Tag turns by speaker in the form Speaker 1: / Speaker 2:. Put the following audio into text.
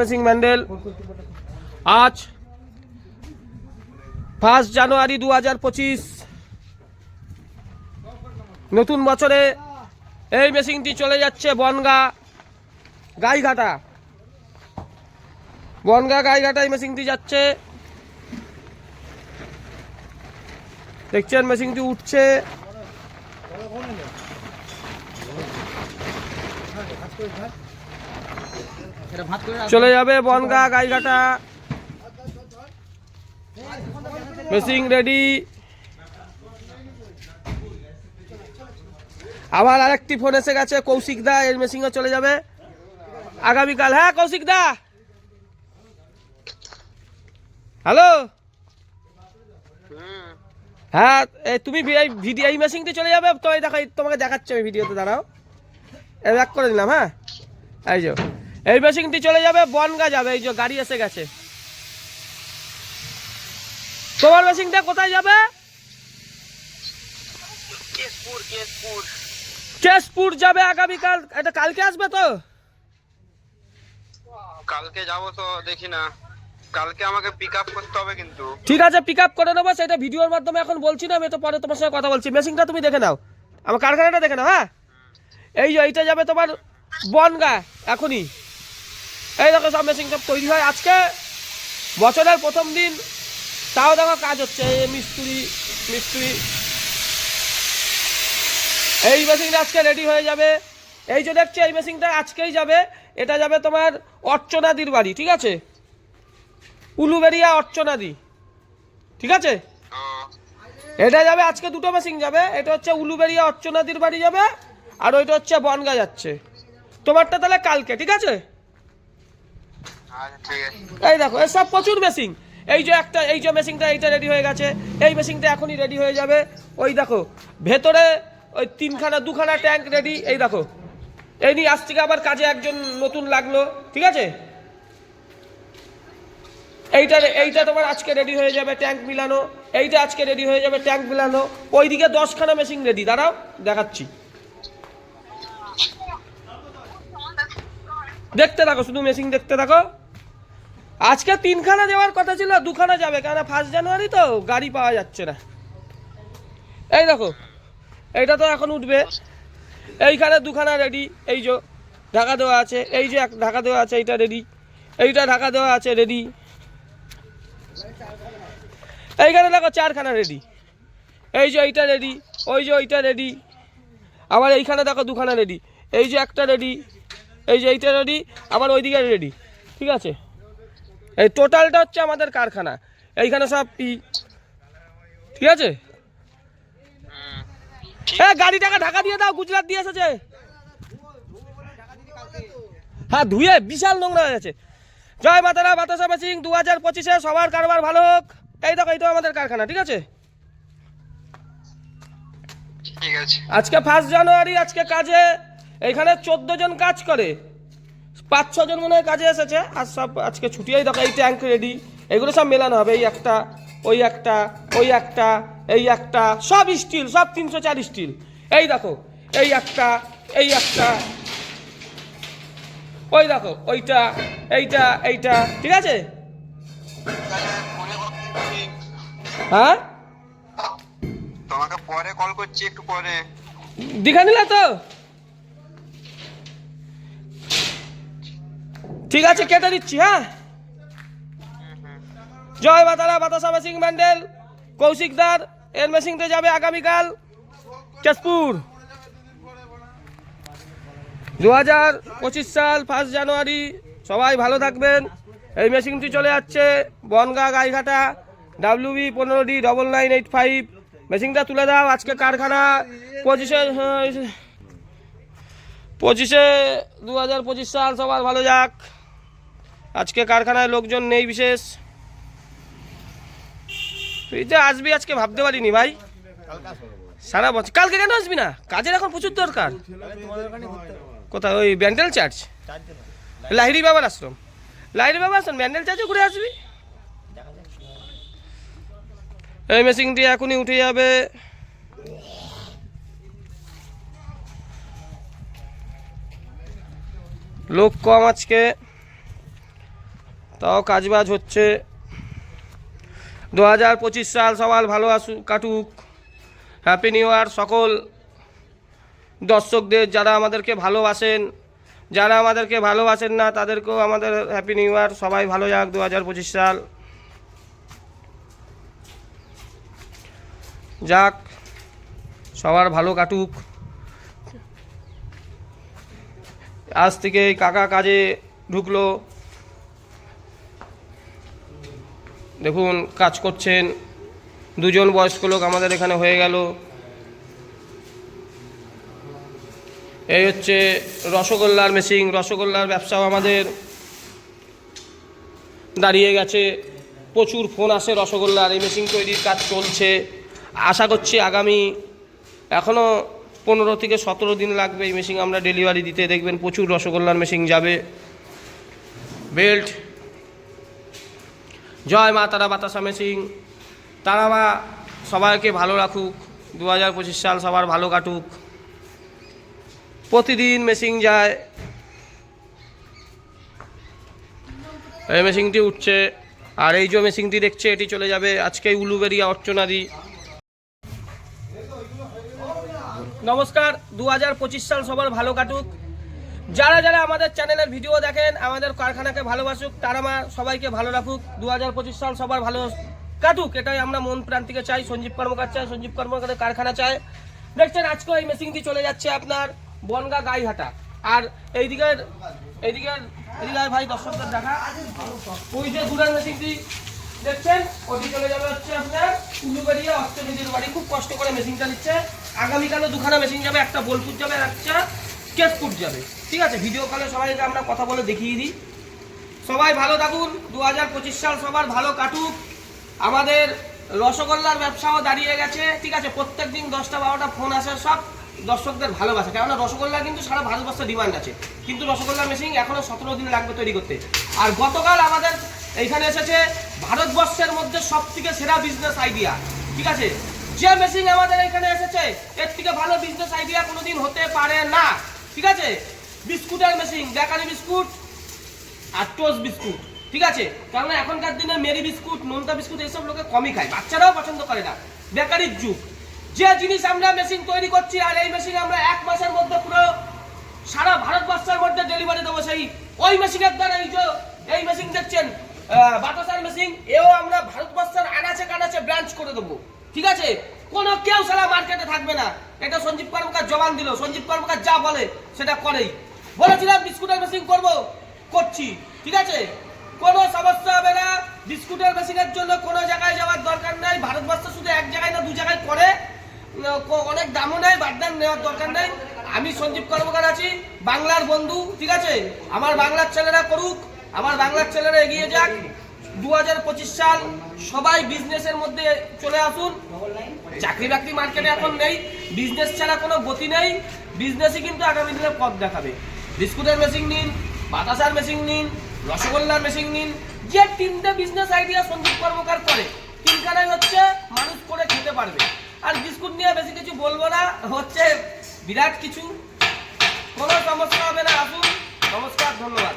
Speaker 1: মেশিং Mendel আজ 5 জানুয়ারি 2025 নতুন বছরে এই মেশিনটি চলে যাচ্ছে বনগা গাইঘাটা। বনগা গাইঘাটায় মেশিনটি যাচ্ছে, দেখছেন মেশিনটি উঠছে। চলে যাবে বনগা গাইঘাটা, মেশিন রেডি। আবার আরেকটি ফোন এসে গেছে, কৌশিক দা এর মেশিনও চলে যাবে আগামীকাল। হ্যাঁ কৌশিক দা, হ্যালো। হ্যাঁ তুমি ভিডিও এই মেশিনটি চলে যাবে তো, এই দেখো তোমাকে দেখাচ্ছি আমি ভিডিওতে, দাঁড়াও ব্যাক করে দিলাম। হ্যাঁ এই যে এই মেশিনটি চলে যাবে বনগা যাবে, এই যে গাড়ি এসে গেছে। তোমার মেশিনটা কোথায় যাবে? কেশপুর যাবে আগামীকাল। এটা কালকে আসবে তো?
Speaker 2: কালকে যাবো তো, দেখি না, কালকে আমাকে পিক আপ করতে হবে কিন্তু।
Speaker 1: ঠিক আছে, পিক আপ করে নেবো, সেটা ভিডিওর মাধ্যমে এখন বলছি না, আমি তো পরে তোমার সঙ্গে কথা বলছি। মেশিনটা তুমি দেখে নাও, আমার কারখানাটা দেখে নাও। হ্যাঁ এই যে এইটা যাবে তোমার বনগা এখনই। এই দেখো সব মেশিন সব তৈরি হয় আজকে, বছরের প্রথম দিন, তাও দেখো কাজ হচ্ছে। এই মিস্ত্রি এই মেশিনটা আজকে রেডি হয়ে যাবে। এই যে দেখছি এই মেশিনটা আজকেই যাবে। এটা যাবে তোমার অর্চনাদির বাড়ি, ঠিক আছে, উলুবেড়িয়া অর্চনাদি, ঠিক আছে। এটা যাবে আজকে, দুটো মেশিন যাবে। এটা হচ্ছে উলুবেড়িয়া অর্চনাদির বাড়ি যাবে, আর ওইটা হচ্ছে বনগা যাচ্ছে। তোমারটা তাহলে কালকে, ঠিক আছে। এই দেখো এই সব প্রচুর মেশিন। এই যে একটা, এই যে মেশিনটা এইটা রেডি হয়ে গেছে, এই মেশিনটা এখনই রেডি হয়ে যাবে। ওই দেখো ভেতরে ওই দুখানা ট্যাঙ্ক রেডি। এই দেখো এই নিয়ে আজ থেকে আবার কাজে একজন নতুন লাগলো, ঠিক আছে। এইটা তোমার আজকে রেডি হয়ে যাবে ট্যাঙ্ক মিলানো। এইটা আজকে রেডি হয়ে যাবে ট্যাঙ্ক মিলানো। ওইদিকে 10খানা মেশিন রেডি, দাঁড়াও দেখাচ্ছি। দেখতে থাকো, শুধু মেশিন দেখতে থাকো। আজকে 3খানা যাওয়ার কথা ছিল, 2খানা যাবে, কেন 1 জানুয়ারি তো গাড়ি পাওয়া যাচ্ছে না। এই দেখো এইটা তো এখন উঠবে। এইখানে 2খানা রেডি, এই যে ঢাকা দেওয়া আছে, এই যে ঢাকা দেওয়া আছে, এইটা রেডি, এইটা ঢাকা দেওয়া আছে রেডি। এইখানে দেখো 4খানা রেডি, এই যে এইটা রেডি, ওই যে ওইটা রেডি। আবার এইখানে দেখো 2খানা রেডি, এই যে একটা রেডি, এই যে এইটা রেডি, আবার ওইদিকে রেডি, ঠিক আছে। এই টোটালটা হচ্ছে আমাদের কারখানা। এইখানে সব ঠিক আছে। হ্যাঁ গাড়িটাকে ঢাকা দিয়ে দাও, গুজরাট দিয়ে এসেছে। হ্যাঁ ধুয়ে বিশাল নোংরা হয়ে গেছে। জয় মাতারা, বাতাসা মেশিং 2025-এ সবার কারবার ভালো হোক। এই দেখো এইটা আমাদের কারখানা, ঠিক আছে। আজকে 1 জানুয়ারি, আজকে কাজে এইখানে 14 জন কাজ করে, 5-6 জন মনে হয় কাজে এসেছে, আর সব আজকে ছুটি। এই দেখো এই ট্যাঙ্ক রেডি, এগুলো সব মেলানো হবে। এই একটা, ওই একটা, ওই একটা, এই একটা, সব স্টিল, সব 304 স্টিল। এই দেখো এই একটা, এই একটা, ওই দেখো ওইটা, এইটা, এইটা, ঠিক আছে। হ্যাঁ
Speaker 2: তোমাকে পরে কল করছি, একটু পরে।
Speaker 1: দেখা নিলে তো, ঠিক আছে, কেটে দিচ্ছি। হ্যাঁ জয় মাতারা, বাতাসা মেশিং ম্যান্ডেল কৌশিকদার এর মেশিনটা যাবে আগামীকাল কেশপুর। 2025 সাল 1 জানুয়ারি, সবাই ভালো থাকবেন। এই মেশিনটি চলে যাচ্ছে বনগা গাইঘাটা, WB 15D9985। মেশিনটা তুলে দাও। আজকে কারখানা 2025 সাল সবার ভালো যাক। আজকে কারখানায় লোকজন নেই বিশেষ। তুই যে আসবি আজকে ভাবতে পারিনি ভাই, সারা বছর। কালকে কেন আসবি না? কাজের এখন প্রচুর দরকার। কোথায়? ওই ব্যান্ডেল চার্চ, লাহিড়ি বাবার আশ্রম, লাহিড়ি বাবার আশ্রম, ব্যান্ডেল চার্চে ঘুরে আসবি। এই মেশিনটি এখনই উঠে যাবে। লোক কম আজকে। তাও কাজবাজ হচ্ছে। 2025 সাল সবার ভালো কাটুক। হ্যাপি নিউ ইয়ার সকল দর্শকদের, যারা আমাদেরকে ভালোবাসেন, যারা আমাদেরকে ভালোবাসেন না তাদেরকেও আমাদের হ্যাপি নিউ ইয়ার। সবাই ভালো যাক 2025 সাল যাক, সবার ভালো কাটুক। আজ থেকে কাকা কাজে ঢুকলো, দেখুন কাজ করছেন। 2জন বয়স্ক লোক আমাদের এখানে হয়ে গেল। এই হচ্ছে রসগোল্লার মেশিন, রসগোল্লার ব্যবসাও আমাদের দাঁড়িয়ে গেছে। প্রচুর ফোন আসে রসগোল্লার, এই মেশিন তৈরির কাজ চলছে। আশা করছি আগামী এখনও 15 থেকে 17 দিন লাগবে এই মেশিন আমরা ডেলিভারি দিতে। দেখবেন প্রচুর রসগোল্লার মেশিন যাবে। বেল্ট, জয় মা তারা বাতাসা মেশিন, তারা মা সবাইকে ভালো রাখুক। 2025 সাল সবার ভালো কাটুক। প্রতিদিন মেশিন যায়, এই মেশিনটি উঠছে। আর এই যে মেশিনটি দেখছে এটি চলে যাবে আজকেই উলুবেড়িয়া অর্চনাদি। নমস্কার, 2025 সাল সবার ভালো কাটুক। যারা যারা আমাদের চ্যানেলের ভিডিও দেখেন, আমাদের কারখানাকে ভালোবাসুক, তারা মা সবাইকে ভালো রাখুক। 2025 সাল সবার ভালো কাটুক, এটাই আমরা মন প্রাণ থেকে চাই। সঞ্জীব কর্মকার চাই, সঞ্জীব কর্মকারের কারখানা চাই। দেখছেন আজকে এই মেশিনটি চলে যাচ্ছে আপনার বনগা গাইহাটা। আর এইদিকের ভাই দর্শকদের দেখা, ওই যে দূরের মেশিনটি দেখছেন ওটি চলে যাবে হচ্ছে আপনার উলুবেড়িয়া অর্থনীতির বাড়ি। খুব কষ্ট করে মেশিনটা নিচ্ছে। আগামীকালও 2খানা মেশিন যাবে, একটা বোলপুর যাবে আর একটা কেশপুর যাবে। ঠিক আছে, ভিডিও কলে সবাইকে আমরা কথা বলে দেখিয়ে দিই। সবাই ভালো থাকুন, 2025 সাল সবার ভালো কাটুক। আমাদের রসগোল্লার ব্যবসাও দাঁড়িয়ে গেছে। ঠিক আছে, প্রত্যেক দিন 10টা 12টা ফোন আসে, সব দর্শকদের ভালোবাসা। কেননা রসগোল্লা কিন্তু সারা ভারতবর্ষে ডিমান্ড আছে, কিন্তু রসগোল্লার মেশিন এখনও 17 দিন লাগবে তৈরি করতে। আর গতকাল আমাদের এইখানে এসেছে ভারতবর্ষের মধ্যে সবথেকে সেরা বিজনেস আইডিয়া। ঠিক আছে, যে মেশিন আমাদের এখানে এসেছে এর থেকে ভালো বিজনেস আইডিয়া কোনোদিন হতে পারে না। ঠিক আছে, বিস্কুটের মেশিন, বেকারি বিস্কুট আর টোস্ট বিস্কুট। ঠিক আছে, কারণ এখনকার দিনে মেরি বিস্কুট, নোনতা বিস্কুট এইসব লোকে কমই খায়, বাচ্চারাও পছন্দ করে না। বেকারির যুগ, যে জিনিস আমরা মেশিন তৈরি করছি আর এই মেশিন আমরা 1 মাসের মধ্যে পুরো সারা ভারতবর্ষের মধ্যে ডেলিভারি দেবো। সেই ওই মেশিনের দ্বারা এই মেশিন দেখছেন বাতাসার মেশিন, এও আমরা ভারতবর্ষের আনাচে কানাচে ব্রাঞ্চ করে দেবো। ঠিক আছে, কোনো কেউ সারা মার্কেটে থাকবে না। এটা সঞ্জীব কর্মকার জবান দিল, সঞ্জীব কর্মকার যা বলে সেটা করেই। বলেছিলাম বিস্কুটের মেশিন করছি। ঠিক আছে, কোনো সমস্যা হবে না। বিস্কুটের মেশিনের জন্য কোনো জায়গায় যাওয়ার দরকার নাই। ভারতবর্ষে শুধু 1 জায়গায় না 2 জায়গায় করে, অনেক দামও নেই, বাদদাম নেওয়ার দরকার নেই। আমি সঞ্জীব কর্মকার আছি, বাংলার বন্ধু। ঠিক আছে, আমার বাংলার ছেলেরা করুক, আমার বাংলার ছেলেরা এগিয়ে যাক। 2025 সাল সবাই বিজনেসের মধ্যে চলে আসুন। চাকরি বাকরি মার্কেটে এখন নেই, বিজনেস ছাড়া কোনো গতি নেই। বিজনেসই কিন্তু আগামী দিনে পথ দেখাবে। বিস্কুটের মেশিন নিন, বাতাসার মেশিন নিন, রসগোল্লার মেশিন নিন। যে 3টে বিজনেস আইডিয়া সঞ্জীব কর্মকার করে, 3খানাই হচ্ছে মানুষ করে খেতে পারবে। আর বিস্কুট নিয়ে বেশি কিছু বলবো না, হচ্ছে বিরাট কিছু। কোনো সমস্যা হবে না, আসুন। নমস্কার, ধন্যবাদ।